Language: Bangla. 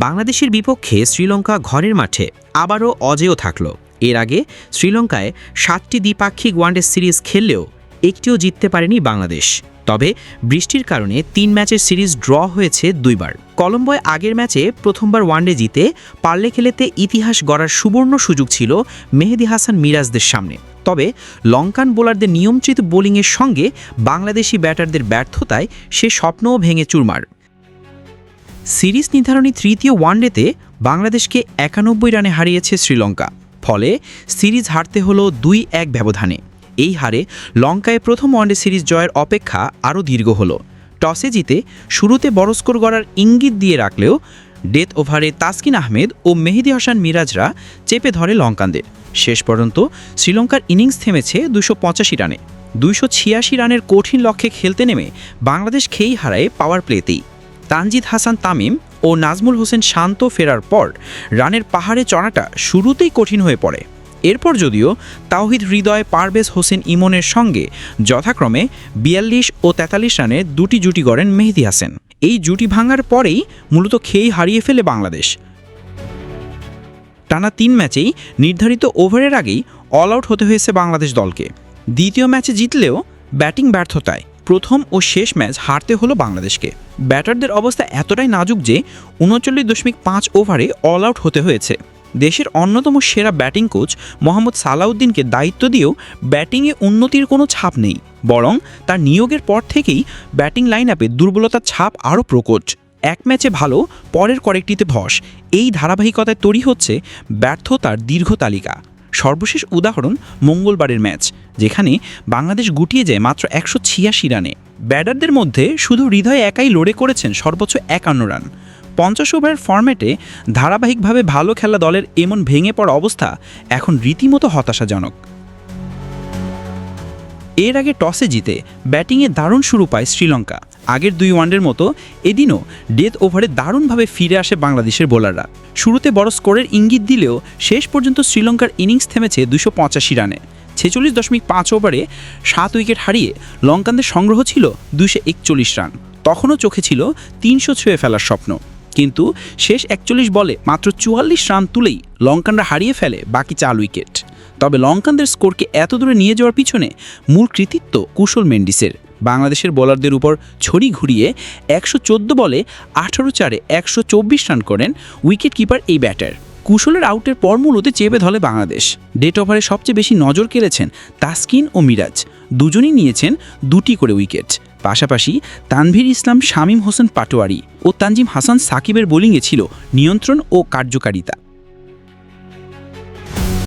বাংলাদেশের বিপক্ষে শ্রীলঙ্কা ঘরের মাঠে আবারও অজেয় থাকল। এর আগে শ্রীলঙ্কায় 7টি দ্বিপাক্ষিক ওয়ানডে সিরিজ খেললেও একটিও জিততে পারেনি বাংলাদেশ। তবে বৃষ্টির কারণে 3 ম্যাচের সিরিজ ড্র হয়েছে 2বার। কলম্বোয় আগের ম্যাচে প্রথমবার ওয়ানডে জিতে পারলে খেলেতে ইতিহাস গড়ার সুবর্ণ সুযোগ ছিল মেহেদী হাসান মিরাজদের সামনে। তবে লঙ্কান বোলারদের নিয়ন্ত্রিত বোলিংয়ের সঙ্গে বাংলাদেশি ব্যাটারদের ব্যর্থতায় সে স্বপ্নও ভেঙে চুরমার। সিরিজ নির্ধারণী তৃতীয় ওয়ানডেতে বাংলাদেশকে 91 রানে হারিয়েছে শ্রীলঙ্কা। ফলে সিরিজ হারতে হলো 2-1 ব্যবধানে। এই হারে লঙ্কায় প্রথম ওয়ানডে সিরিজ জয়ের অপেক্ষা আরও দীর্ঘ হলো। টসে জিতে শুরুতে বড় স্কোর গড়ার ইঙ্গিত দিয়ে রাখলেও ডেথ ওভারে তাসকিন আহমেদ ও মেহেদী হাসান মিরাজরা চেপে ধরে লঙ্কানদের। শেষ পর্যন্ত শ্রীলঙ্কার ইনিংস থেমেছে 285 রানে। 286 রানের কঠিন লক্ষ্যে খেলতে নেমে বাংলাদেশ খেই হারায় পাওয়ার প্লেতেই। তানজিদ হাসান তামিম ও নাজমুল হোসেন শান্ত ফেরার পর রানের পাহাড়ে চড়াটা শুরুতেই কঠিন হয়ে পড়ে। এরপর যদিও তাওহিদ হৃদয়, পারভেজ হোসেন ইমনের সঙ্গে যথাক্রমে 42 ও 43 রানে দুটি জুটি গড়েন মেহেদী হাসান। এই জুটি ভাঙার পরেই মূলত খেই হারিয়ে ফেলে বাংলাদেশ। টানা 3 ম্যাচেই নির্ধারিত ওভারের আগেই অল আউট হতে হয়েছে বাংলাদেশ দলকে। দ্বিতীয় ম্যাচে জিতলেও ব্যাটিং ব্যর্থতায় প্রথম ও শেষ ম্যাচ হারতে হলো বাংলাদেশকে। ব্যাটারদের অবস্থা এতটাই নাজুক যে 39.5 ওভারে অল আউট হতে হয়েছে। দেশের অন্যতম সেরা ব্যাটিং কোচ মোহাম্মদ সালাউদ্দিনকে দায়িত্ব দিয়েও ব্যাটিংয়ে উন্নতির কোনো ছাপ নেই, বরং তার নিয়োগের পর থেকেই ব্যাটিং লাইন আপে দুর্বলতার ছাপ আরও প্রকট। এক ম্যাচে ভালো, পরের কয়েকটিতে ধস। এই ধারাবাহিকতায় তৈরি হচ্ছে ব্যর্থতার দীর্ঘ তালিকা। সর্বশেষ উদাহরণ মঙ্গলবারের ম্যাচ, যেখানে বাংলাদেশ গুটিয়ে যায় মাত্র 186 রানে। ব্যাটারদের মধ্যে শুধু হৃদয় একাই লড়ে করেছেন সর্বোচ্চ 51 রান। 50 ওভারের ফরম্যাটে ধারাবাহিকভাবে ভালো খেলা দলের এমন ভেঙে পড়া অবস্থা এখন রীতিমতো হতাশাজনক। এর আগে টসে জিতে ব্যাটিংয়ে দারুণ শুরু পায় শ্রীলঙ্কা। আগের 2 ওয়ানডের মতো এদিনও ডেথ ওভারে দারুণভাবে ফিরে আসে বাংলাদেশের বোলাররা। শুরুতে বড় স্কোরের ইঙ্গিত দিলেও শেষ পর্যন্ত শ্রীলঙ্কার ইনিংস থেমেছে 285 রানে। 46.5 ওভারে 7 উইকেট হারিয়ে লঙ্কানদের সংগ্রহ ছিল 241 রান। তখনও চোখে ছিল 300 ছুঁয়ে ফেলার স্বপ্ন। কিন্তু শেষ 41 বলে মাত্র 44 রান তুলেই লঙ্কানরা হারিয়ে ফেলে বাকি 4 উইকেট। তবে লঙ্কানদের স্কোরকে এত দূরে নিয়ে যাওয়ার পিছনে মূল কৃতিত্ব কুশল মেন্ডিসের। বাংলাদেশের বোলারদের উপর ছড়ি ঘুরিয়ে 114 বলে 18 124 রান করেন উইকেট কিপার এই ব্যাটার। কুশলের আউটের পর মূলতে চেপে ধরে বাংলাদেশ। ডেথ ওভারে সবচেয়ে বেশি নজর কেড়েছেন তাসকিন ও মিরাজ, দুজনই নিয়েছেন 2টি করে উইকেট। পাশাপাশি তানভীর ইসলাম, শামীম হোসেন পাটোয়ারি ও তানজিম হাসান সাকিবের বোলিংয়ে ছিল নিয়ন্ত্রণ ও কার্যকারিতা।